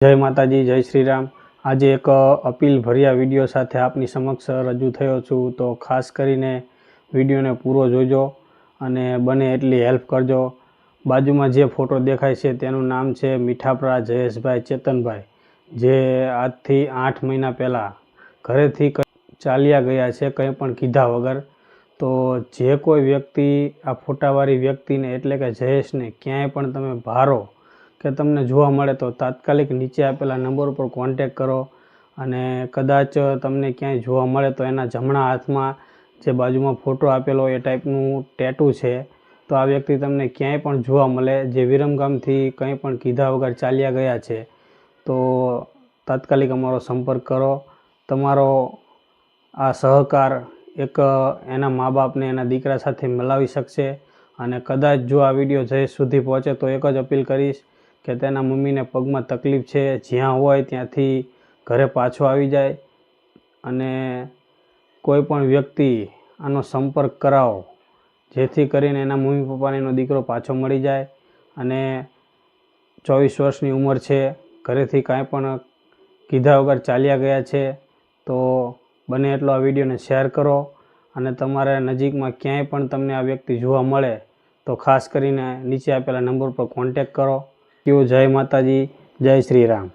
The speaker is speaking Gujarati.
જય માતાજી, જય શ્રી રામ। આજે એક અપીલ ભર્યા વિડીયો સાથે આપની સમક્ષ રજૂ થયો છું, તો ખાસ કરીને વિડીયોને પૂરો જોજો અને બને એટલી હેલ્પ કરજો। બાજુમાં જે ફોટો દેખાય છે તેનું નામ છે મીઠાપરા જયેશભાઈ ચેતનભાઈ, જે આજથી 8 મહિના પહેલાં ઘરેથી ચાલ્યા ગયા છે કંઈ પણ કીધા વગર। તો જે કોઈ વ્યક્તિ આ ફોટાવાળી વ્યક્તિને એટલે કે જયેશને ક્યાંય પણ તમે ભારો કે તમને જોવા મળે તો તાત્કાલિક નીચે આપેલા નંબર પર કોન્ટેક કરો। અને કદાચ તમને ક્યાંય જોવા મળે તો એના જમણા હાથમાં જે બાજુમાં ફોટો આપેલો એ ટાઈપનું ટેટુ છે। તો આ વ્યક્તિ તમને ક્યાંય પણ જોવા મળે જે વિરમગામથી કંઈ પણ કીધા વગર ચાલ્યા ગયા છે, તો તાત્કાલિક અમારો સંપર્ક કરો। તમારો આ સહકાર એક એના મા બાપને એના દીકરા સાથે મિલાવી શકશે। અને કદાચ જો આ વિડીયો જયેશ સુધી પહોંચે તો એક જ અપીલ કરીશ કે તેના મમ્મીને પગમાં તકલીફ છે, જ્યાં હોય ત્યાંથી ઘરે પાછો આવી જાય અને કોઈ પણ વ્યક્તિ આનો સંપર્ક કરાવો, જેથી કરીને એના મમ્મી પપ્પાને એનો દીકરો પાછો મળી જાય। અને 24 વર્ષની ઉંમર છે, ઘરેથી કાંઈ પણ કીધા વગર ચાલ્યા ગયા છે, તો બને એટલો આ વિડીયોને શેર કરો। અને તમારે નજીકમાં ક્યાંય પણ તમને આ વ્યક્તિ જોવા મળે તો ખાસ કરીને નીચે આપેલા નંબર પર કોન્ટેક કરો। જય માતાજી, જય શ્રી રામ।